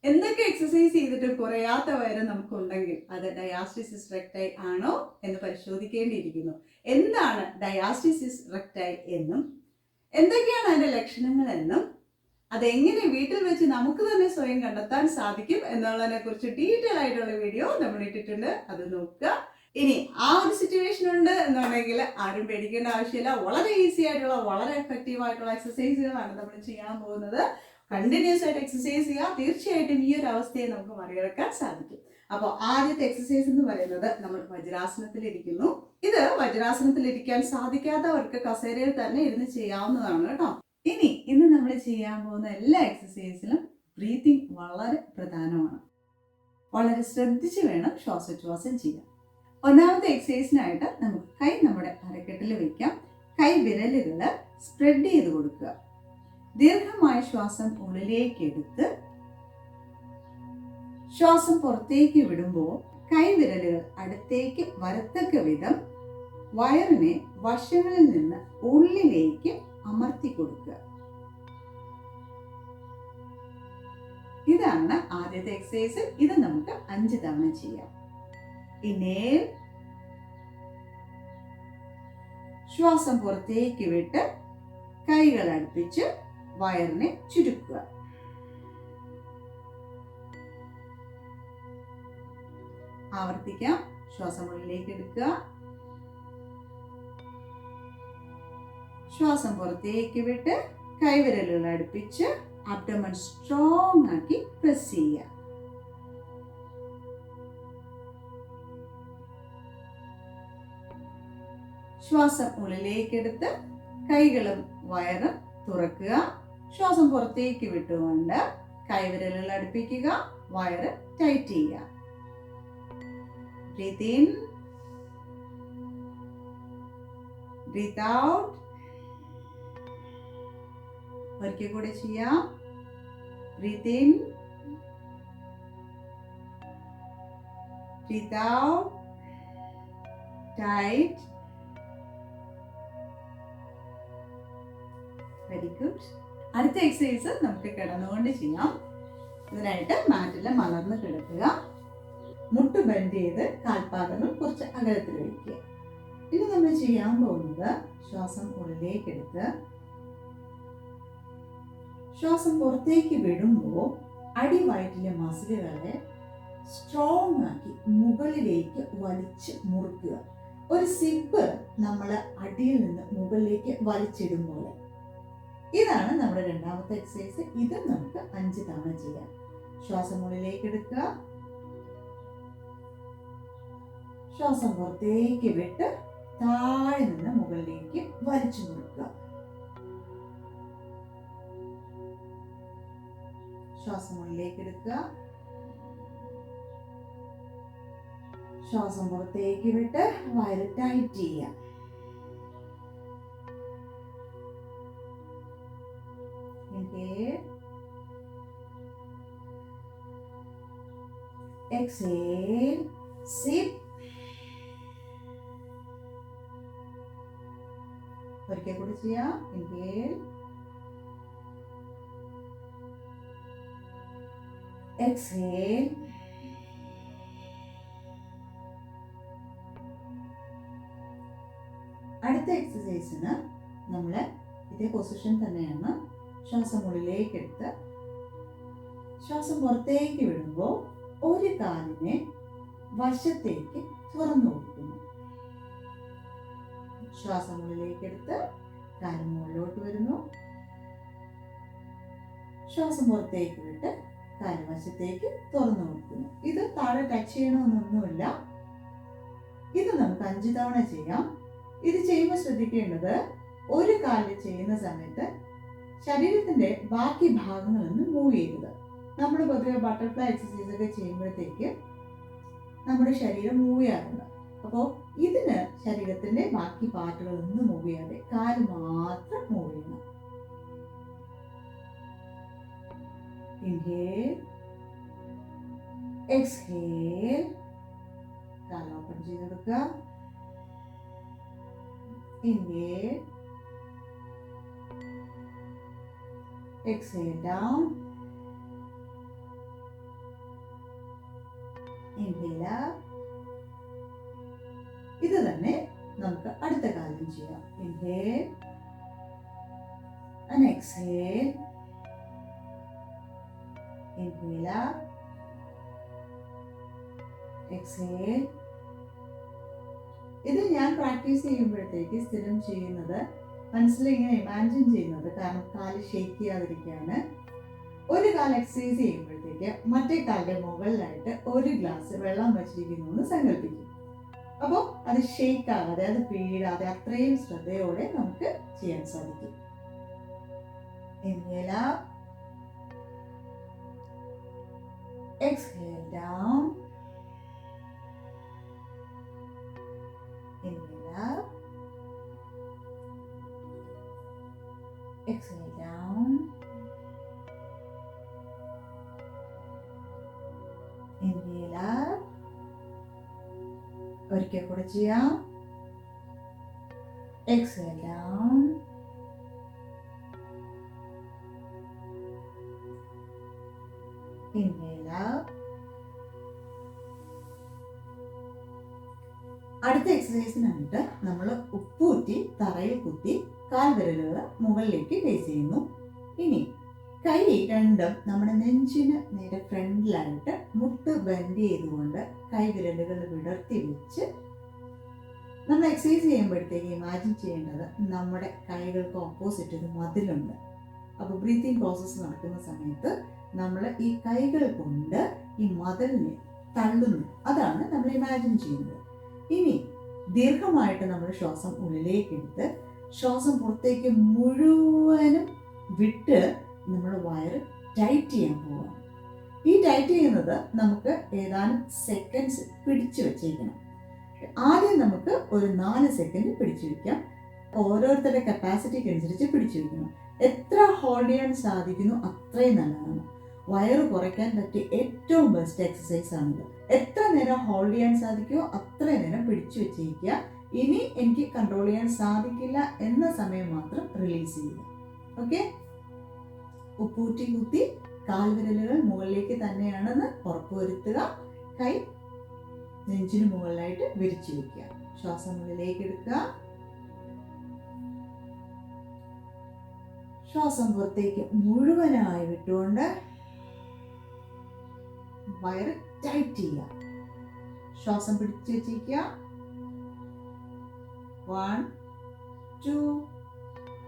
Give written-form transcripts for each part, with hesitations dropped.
എന്തൊക്കെ എക്സസൈസ് ചെയ്തിട്ട് കുറയാത്ത വയറ് നമുക്കുണ്ടെങ്കിൽ അത് ഡയാസ്റ്റിസിസ് റെക്ടൈ ആണോ എന്ന് പരിശോധിക്കേണ്ടിയിരിക്കുന്നു. എന്താണ് ഡയാസ്റ്റിസിസ് റെക്ടൈ എന്നും എന്തൊക്കെയാണ് അതിന്റെ ലക്ഷണങ്ങൾ എന്നും അതെങ്ങനെ വീട്ടിൽ വെച്ച് നമുക്ക് തന്നെ സ്വയം കണ്ടെത്താൻ സാധിക്കും എന്നുള്ളതിനെ കുറിച്ച് ഡീറ്റെയിൽ ആയിട്ടുള്ള വീഡിയോ നമ്മൾ ഇട്ടിട്ടുണ്ട്. അത് നോക്കുക. ഇനി ആ ഒരു സിറ്റുവേഷൻ ഉണ്ട് എന്നുണ്ടെങ്കിൽ ആരും പേടിക്കേണ്ട ആവശ്യമില്ല. വളരെ ഈസി ആയിട്ടുള്ള വളരെ എഫക്റ്റീവ് ആയിട്ടുള്ള എക്സസൈസുകളാണ് നമ്മൾ ചെയ്യാൻ പോകുന്നത്. കണ്ടിന്യൂസ് ആയിട്ട് എക്സസൈസ് ചെയ്യുക. തീർച്ചയായിട്ടും ഈ ഒരു അവസ്ഥയെ നമുക്ക് മറികടക്കാൻ സാധിക്കും. അപ്പോൾ ആദ്യത്തെ എക്സസൈസ് എന്ന് പറയുന്നത് നമ്മൾ വജ്രാസനത്തിൽ ഇരിക്കുന്നു. ഇത് വജ്രാസനത്തിൽ ഇരിക്കാൻ സാധിക്കാത്തവർക്ക് കസേരയിൽ തന്നെ ഇരുന്ന് ചെയ്യാവുന്നതാണ് കേട്ടോ. ഇന്ന് നമ്മൾ ചെയ്യാൻ പോകുന്ന എല്ലാ എക്സസൈസിലും ബ്രീത്തിങ് വളരെ പ്രധാനമാണ്. വളരെ ശ്രദ്ധിച്ച് വേണം ശ്വാസോച്ഛ്വാസം ചെയ്യാൻ. ഒന്നാമത്തെ എക്സസൈസിനായിട്ട് നമുക്ക് കൈ നമ്മുടെ അരക്കെട്ടിൽ വെക്കാം. കൈ വിരലുകൾ സ്പ്രെഡ് ചെയ്ത് കൊടുക്കുക. ദീർഘമായ ശ്വാസം ഉള്ളിലേക്ക് എടുത്ത് ശ്വാസം പുറത്തേക്ക് വിടുമ്പോൾ കൈവിരലുകൾ അടുത്തേക്ക് വരത്തക്ക വിധം വയറിനെ വശങ്ങളിൽ നിന്ന് ഉള്ളിലേക്ക് അമർത്തി കൊടുക്കുക. ഇതാണ് ആദ്യത്തെ എക്സസൈസ്. ഇത് നമുക്ക് 5 തവണ ചെയ്യാം. ഇൻഹേൽ, ശ്വാസം പുറത്തേക്ക് വിട്ട് കൈകൾ അടുപ്പിച്ച് വയറിനെ ചുരുക്കുക. ആവർത്തിക്കാം. ശ്വാസം ഉള്ളിലേക്ക് എടുക്കുക, ശ്വാസം പുറത്തേക്ക് വിട്ട് കൈവിരലുകൾ അടുപ്പിച്ച് അബ്ഡമൻ സ്ട്രോങ് ആക്കി പ്രസ് ചെയ്യുക. ശ്വാസം ഉള്ളിലേക്ക് എടുത്ത് കൈകളും വയറും തുറക്കുക. ശ്വാസം പുറത്തേക്ക് വിട്ടുകൊണ്ട് കൈവിരലുകൾ അടുപ്പിക്കുക, വയറ് ടൈറ്റ് ചെയ്യുക. Breath in, breath out. ഒരിക്കൽ കൂടെ ചെയ്യാം. Breath in, breath out, tight. Very good. അടുത്ത എക്സസൈസ് നമുക്ക് കിടന്നുകൊണ്ട് ചെയ്യാം. ഇതിനായിട്ട് മാറ്റിൽ മലർന്ന് കിടക്കുക. മുട്ട് ബെൻഡ് ചെയ്ത് കാൽപാദങ്ങൾ കുറച്ച് അകലത്തിൽ വയ്ക്കുക. ഇനി നമ്മൾ ചെയ്യാൻ പോകുന്നത് ശ്വാസം ഉള്ളിലേക്ക് എടുത്ത് ശ്വാസം പുറത്തേക്ക് വിടുമ്പോൾ അടിവയറ്റിലെ മസിലുകളെ സ്ട്രോങ് ആക്കി മുകളിലേക്ക് വലിച്ച് മുറുക്കുക. ഒരു സിബ് നമ്മൾ അടിയിൽ നിന്ന് മുകളിലേക്ക് വലിച്ചിടും പോലെ. ഇതാണ് നമ്മുടെ രണ്ടാമത്തെ എക്സസൈസ്. ഇത് നമുക്ക് 5 തവണ ചെയ്യാം. ശ്വാസം ഉള്ളിലേക്ക് എടുക്കുക, ശ്വാസം പുറത്തേക്ക് വിട്ട് താഴെ നിന്ന് മുകളിലേക്ക് വലിച്ചു മുറുക്കുക. ശ്വാസം ഉള്ളിലേക്ക് എടുക്കുക, ശ്വാസം പുറത്തേക്ക് വിട്ട് വയറ് ടൈറ്റ് ചെയ്യുക. Exhale, sip. ഒരിക്കൽ കൂടി ചെയ്യാം. Inhale, exhale. അടുത്ത എക്സസൈസിന് നമ്മൾ ഇതേ പൊസിഷൻ തന്നെയാണ്. ശ്വാസം ഉള്ളിലേക്ക് എടുത്ത് ശ്വാസം പുറത്തേക്ക് വിടുമ്പോൾ ഒരു കാലിനെ വശത്തേക്ക് തുറന്നു കൊടുക്കുന്നു. ശ്വാസം ഉള്ളിലേക്ക് എടുത്ത് കാല് മുകളിലോട്ട് വരുന്നു. ശ്വാസം പുറത്തേക്ക് വിട്ട് കാല് വശത്തേക്ക് തുറന്നു കൊടുക്കുന്നു. ഇത് താഴെ ടച്ച് ചെയ്യണമെന്നൊന്നുമില്ല. ഇത് നമുക്ക് 5 തവണ ചെയ്യാം. ഇത് ചെയ്യുമ്പോൾ ശ്രദ്ധിക്കേണ്ടത്, ഒരു കാലിൽ ചെയ്യുന്ന സമയത്ത് ശരീരത്തിന്റെ ബാക്കി ഭാഗങ്ങളൊന്നും മൂവ് ചെയ്യരുത്. നമ്മൾ പൊതുവെ ബട്ടർഫ്ലൈ എക്സസൈസ് ഒക്കെ ചെയ്യുമ്പോഴത്തേക്ക് നമ്മുടെ ശരീരം മൂവ് ചെയ്യാറുണ്ട്. അപ്പോൾ ഇതിന് ശരീരത്തിന്റെ ബാക്കി പാർട്ടുകളൊന്നും മൂവ് ചെയ്യാതെ കാല് മാത്രം മൂവ് ചെയ്യണം. Inhale, exhale. കാല് ഓപ്പൺ ചെയ്തെടുക്കുക. Inhale, exhale down, inhale up. ഇത് തന്നെ നമുക്ക് അടുത്ത കാര്യം ചെയ്യാം. Inhale and exhale. Inhale up. Exhale. ഇത് ഞാൻ പ്രാക്ടീസ് ചെയ്യുമ്പോഴത്തേക്ക് സ്ഥിരം ചെയ്യുന്നത് മനസ്സിൽ ഇങ്ങനെ ഇമാജിൻ ചെയ്യുന്നത്, കാരണം കാല് ഷേക്ക് ചെയ്യാതിരിക്കുകയാണ്. ഒരു കാൽ എക്സസൈസ് ചെയ്യുമ്പോഴത്തേക്ക് മറ്റേ കാലിന്റെ മുകളിലായിട്ട് ഒരു ഗ്ലാസ് വെള്ളം വെച്ചിരിക്കുന്നു എന്ന് സങ്കല്പിക്കും. അപ്പോൾ അത് ഷേക്ക് ആകാതെ, അത് പീടാതെ അത്രയും ശ്രദ്ധയോടെ നമുക്ക് ചെയ്യാൻ സാധിക്കും. Inhale up. Exhale down. Inhale up. Exhale down. Inhale up. ഒരിക്കൽ കൂടെ ചെയ്യാം. Exhale down. Inhale up. അടുത്ത എക്സസൈസിനായിട്ട് നമ്മൾ ഉപ്പൂറ്റി തറയിൽ കുത്തി കാൽവിരലുകൾ മുകളിലേക്ക് ഫേസ് ചെയ്യുന്നു. ഇനി കൈ രണ്ടും നമ്മുടെ നെഞ്ചിന് നേരെ ഫ്രണ്ടിലായിട്ട് മുട്ട് ബെൻഡ് ചെയ്തുകൊണ്ട് കൈവിരലുകൾ വിടർത്തി വെച്ച് നമ്മൾ എക്സസൈസ് ചെയ്യുമ്പോഴത്തേക്ക് ഇമാജിൻ ചെയ്യേണ്ടത് നമ്മുടെ കൈകൾക്ക് ഓപ്പോസിറ്റ് ഒരു മതിലുണ്ട്. അപ്പോൾ ബ്രീത്തിങ് പ്രോസസ്സ് നടക്കുന്ന സമയത്ത് നമ്മൾ ഈ കൈകൾ കൊണ്ട് ഈ മതിലിനെ തള്ളുന്നു. അതാണ് നമ്മൾ ഇമാജിൻ ചെയ്യുന്നത്. ഇനി ദീർഘമായിട്ട് നമ്മൾ ശ്വാസം ഉള്ളിലേക്ക് എടുത്ത് ശ്വാസം പുറത്തേക്ക് മുഴുവനും വിട്ട് നമ്മൾ വയറ് ടൈറ്റ് ചെയ്യാൻ പോവാം. ഈ ടൈറ്റ് ചെയ്യുന്നത് നമുക്ക് ഏതാനും സെക്കൻഡ്സ് പിടിച്ചു വെച്ചേക്കണം. ആദ്യം നമുക്ക് ഒരു 4 സെക്കൻഡ് പിടിച്ചു വയ്ക്കാം. ഓരോരുത്തരുടെ കപ്പാസിറ്റിക്ക് അനുസരിച്ച് പിടിച്ചു വയ്ക്കണം. എത്ര ഹോൾഡ് ചെയ്യാൻ സാധിക്കുന്നു അത്രയും നല്ലതാണ്. വയറ് കുറയ്ക്കാൻ പറ്റിയ ഏറ്റവും ബെസ്റ്റ് എക്സസൈസ് ആണിത്. എത്ര നേരം ഹോൾഡ് ചെയ്യാൻ സാധിക്കുമോ അത്രയും നേരം പിടിച്ചു വെച്ചിരിക്കുക. ഇനി എനിക്ക് കൺട്രോൾ ചെയ്യാൻ സാധിക്കില്ല എന്ന സമയം മാത്രം റിലീസ് ചെയ്യുക. ഓക്കെ, ഉപ്പൂറ്റി കുത്തി കാൽവിരലുകൾ മുകളിലേക്ക് തന്നെയാണെന്ന് ഉറപ്പുവരുത്തുക. കൈ നെഞ്ചിന് മുകളിലായിട്ട് വിരിച്ചു വയ്ക്കുക. ശ്വാസം ഉള്ളിലേക്ക് എടുക്കുക. ശ്വാസം പുറത്തേക്ക് മുഴുവനായി വിട്ടുകൊണ്ട് വയറ് ടൈറ്റ് ചെയ്യുക. ശ്വാസം പിടിച്ചു വെച്ചിരിക്കുക. 1 2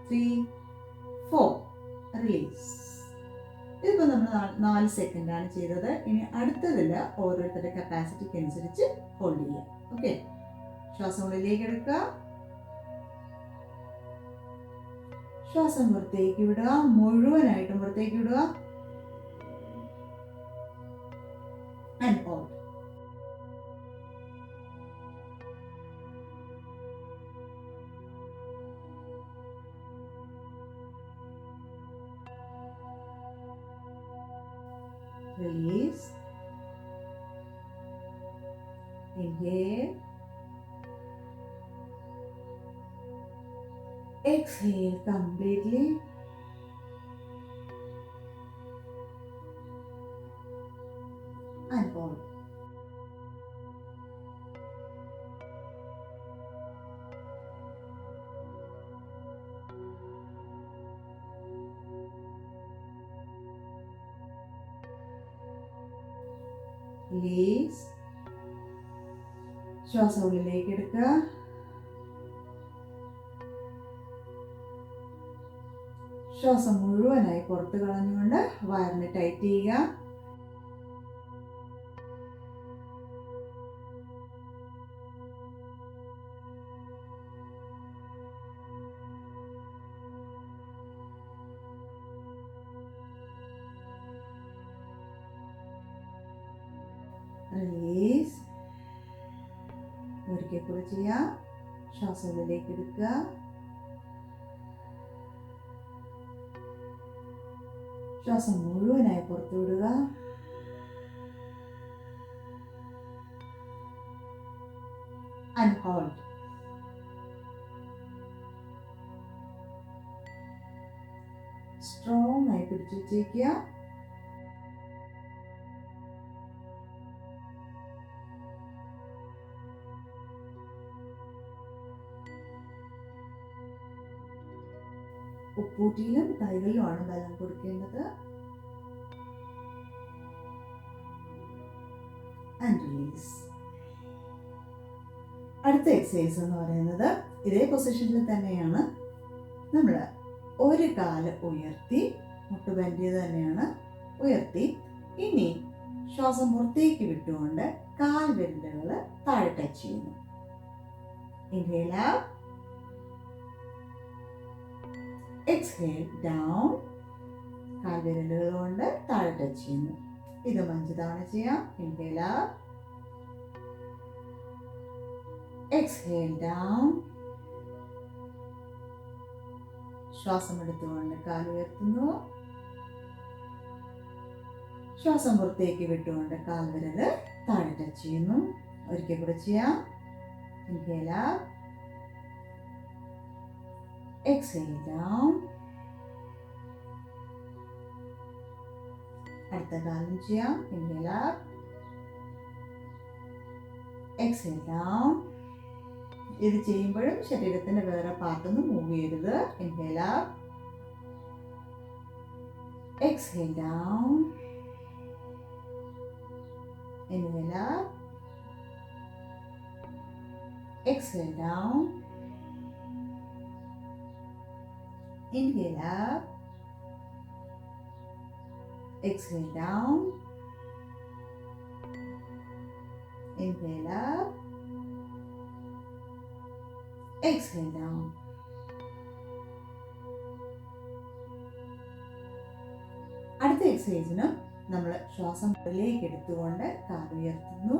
3 4 റിലീസ്. ഇതിപ്പോൾ നമ്മൾ 4 സെക്കൻഡാണ് ചെയ്തത്. ഇനി അടുത്തതിൽ ഓരോരുത്തരുടെ കപ്പാസിറ്റിക്ക് അനുസരിച്ച് ഹോൾഡ് ചെയ്യുക. ഓക്കെ, ശ്വാസം ഉള്ളിലേക്ക് എടുക്കുക. ശ്വാസം പുറത്തേക്ക് വിടുക. മുഴുവനായിട്ടും പുറത്തേക്ക് വിടുക. And hold. Release. Inhale. Exhale completely. And hold. Release. ശ്വാസം ഉള്ളിലേക്ക് എടുക്കുക. ശ്വാസം മുഴുവനായി പുറത്ത് കളഞ്ഞുകൊണ്ട് വയറിനെ ടൈറ്റ് ചെയ്യുക. റിലീസ്. ഒരിക്കൽ കൂടെ ചെയ്യാം. ശ്വാസം ഉള്ളിലേക്ക് എടുക്കുക. ശ്വാസം മുഴുവനായി പുറത്തു വിടുക. And hold. സ്ട്രോങ് ആയി പിടിച്ചു വെച്ചേക്കുക. ഉപ്പൂറ്റിയിലും കൈകളിലുമാണ് ബലം കൊടുക്കേണ്ടത്. And release. അടുത്ത എക്സസൈസ് എന്ന് പറയുന്നത് ഇതേ പൊസിഷനിൽ തന്നെയാണ്. നമ്മൾ ഒരു കാല് ഉയർത്തി, മുട്ട് ബെൻഡ് ചെയ്ത് തന്നെയാണ് ഉയർത്തി. ഇനി ശ്വാസം പുറത്തേക്ക് വിട്ടുകൊണ്ട് കാൽ വിരലുകൾ താഴെ ടച്ച് ചെയ്യുന്നു. Inhale up, exhale down. കാൽ വിരലുകൾ കൊണ്ട് താഴെ ടച്ച് ചെയ്യുന്നു. ഇത് 5 തവണ ചെയ്യാം. Inhale up, exhale down. ശ്വാസം എടുത്തുകൊണ്ട് കാൽ ഉയർത്തുന്നു. ശ്വാസം പുറത്തേക്ക് വിട്ടുകൊണ്ട് കാൽ വിരല് താഴെ ടച്ച് ചെയ്യുന്നു. ഒരിക്കൽ കൂടെ ചെയ്യാം. Inhale up, exhale down. അടുത്ത കാലും ചെയ്യാം. Inhale up, exhale down. ഇത് ചെയ്യുമ്പോഴും ശരീരത്തിന്റെ വേറെ പാർട്ടൊന്നും മൂവ് ചെയ്യരുത്. Inhale up, exhale down. Inhale up, exhale down. Inhale up, exhale down. Inhale up, exhale down. അടുത്ത എക്സസൈസിന് നമ്മൾ ശ്വാസം ഉള്ളിലേക്ക് എടുത്തുകൊണ്ട് കാൽ ഉയർത്തുന്നു.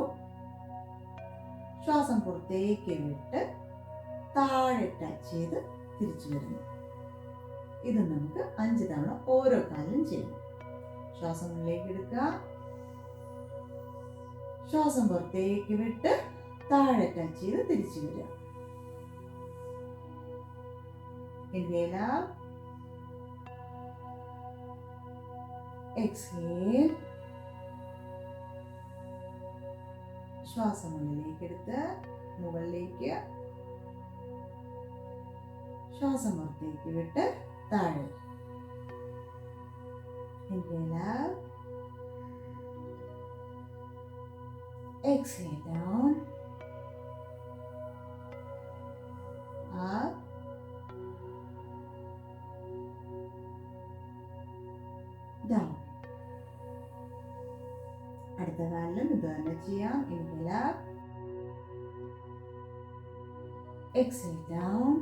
ശ്വാസം പുറത്തേക്ക് വിട്ട് താഴെ ടച്ച് ചെയ്ത് തിരിച്ചു വരുന്നു. ഇത് നമുക്ക് 5 തവണ ഓരോ കാലിലും ചെയ്യണം. ശ്വാസം ഉള്ളിലേക്ക് എടുക്കുക, ശ്വാസം പുറത്തേക്ക് വിട്ട് താഴെ ടച്ച് ചെയ്ത് തിരിച്ചു വരിക. Inhale up, exhale. ശ്വാസം ഉള്ളിലേക്ക് എടുത്ത് മുകളിലേക്ക്, ശ്വാസം പുറത്തേക്ക് വിട്ട് താഴെ. Inhale up, exhale down, up, down. അടുത്ത കാലിലും ഇത് തന്നെ ചെയ്യാം. Inhale up, exhale down.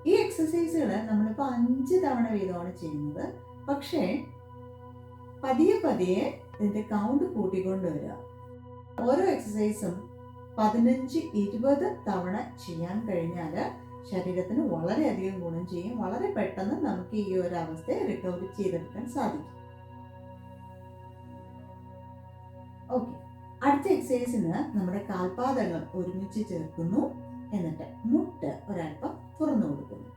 ഈ എക്സസൈസുകൾ നമ്മളിപ്പോൾ 5 തവണ വീതമാണ് ചെയ്യുന്നത്. പക്ഷേ പതിയെ പതിയെ ഇതിന്റെ കൗണ്ട് കൂട്ടിക്കൊണ്ട് വരിക. ഓരോ എക്സസൈസും 15-20 തവണ ചെയ്യാൻ കഴിഞ്ഞാൽ ശരീരത്തിന് വളരെയധികം ഗുണം ചെയ്യും. വളരെ പെട്ടെന്ന് നമുക്ക് ഈ ഒരു അവസ്ഥയെ റിക്കവർ ചെയ്തെടുക്കാൻ സാധിക്കും. ഓക്കെ, അടുത്ത എക്സസൈസിന് നമ്മുടെ കാൽപാദങ്ങൾ ഒരുമിച്ച് ചേർക്കുന്നു. എന്നിട്ട് മുട്ട് ഒരൽപ്പം തുറന്നു കൊടുക്കുന്നു.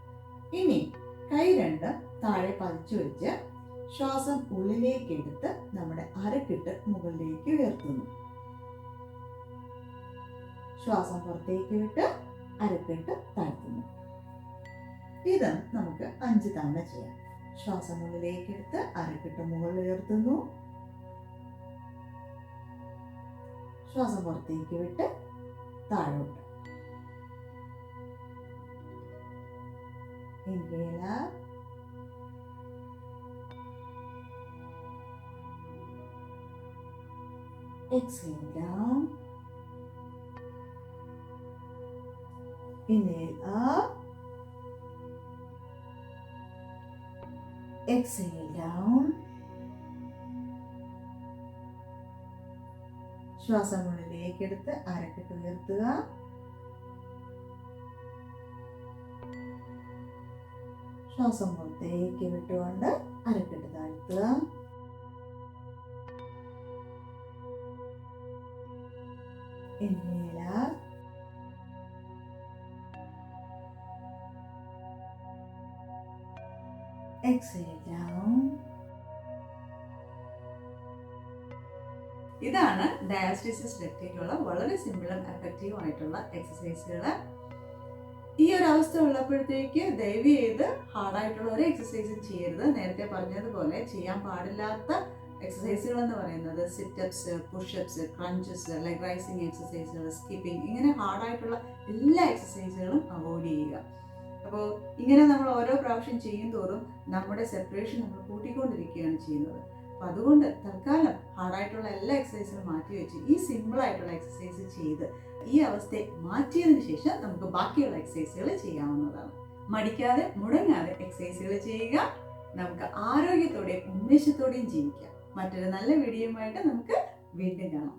ഇനി കൈ 2 താഴെ പതിച്ചു വെച്ച് ശ്വാസം ഉള്ളിലേക്ക് എടുത്ത് നമ്മുടെ അരക്കിട്ട് മുകളിലേക്ക് ഉയർത്തുന്നു. ശ്വാസം പുറത്തേക്ക് വിട്ട് അരക്കിട്ട് താഴ്ത്തുന്നു. ഇത് നമുക്ക് 5 തവണ ചെയ്യാം. ശ്വാസം ഉള്ളിലേക്ക് എടുത്ത് അരക്കിട്ട് മുകളിൽ ഉയർത്തുന്നു. ശ്വാസം പുറത്തേക്ക് വിട്ട് താഴോട്ട്. Inhale up, exhale down. Inhale up, exhale down. ശ്വാസം ഉള്ളിലേക്ക് എടുത്ത് അരക്കിട്ട് ഉയർത്തുക. ശ്വാസം പുറത്തേക്ക് വിട്ടുകൊണ്ട് അരക്കിട്ട് താഴ്ത്തുക. Inhale up, exhale down. ഇതാണ് ഡയാസ്റ്റസിസ് റെക്ടിക്കുള്ള വളരെ സിമ്പിളും എഫക്റ്റീവും ആയിട്ടുള്ള എക്സസൈസുകൾ. ഈ ഒരു അവസ്ഥ ഉള്ളപ്പോഴത്തേക്ക് ദയവ് ചെയ്ത് ഹാർഡായിട്ടുള്ള ഒരു എക്സസൈസും ചെയ്യരുത്. നേരത്തെ പറഞ്ഞതുപോലെ ചെയ്യാൻ പാടില്ലാത്ത എക്സസൈസുകൾ എന്ന് പറയുന്നത് situps, pushups, crunches, leg raising എക്സസൈസുകൾ, സ്കിപ്പിംഗ്, ഇങ്ങനെ ഹാർഡായിട്ടുള്ള എല്ലാ എക്സസൈസുകളും അവോയ്ഡ് ചെയ്യുക. അപ്പോൾ ഇങ്ങനെ നമ്മൾ ഓരോ പ്രാവശ്യം ചെയ്യും തോറും നമ്മുടെ സെപ്പറേഷൻ നമ്മൾ കൂട്ടിക്കൊണ്ടിരിക്കുകയാണ് ചെയ്യുന്നത്. അപ്പോൾ അതുകൊണ്ട് തൽക്കാലം ഹാർഡായിട്ടുള്ള എല്ലാ എക്സസൈസുകളും മാറ്റി വെച്ച് ഈ സിമ്പിളായിട്ടുള്ള എക്സസൈസ് ചെയ്ത് ഈ അവസ്ഥയെ മാറ്റിയതിന് ശേഷം നമുക്ക് ബാക്കിയുള്ള എക്സസൈസുകൾ ചെയ്യാവുന്നതാണ്. മടിക്കാതെ മുടങ്ങാതെ എക്സസൈസുകൾ ചെയ്യുക. നമുക്ക് ആരോഗ്യത്തോടെയും ഉന്മേഷത്തോടെയും ജീവിക്കാം. മറ്റൊരു നല്ല വീഡിയോയുമായിട്ട് നമുക്ക് വീണ്ടും കാണാം.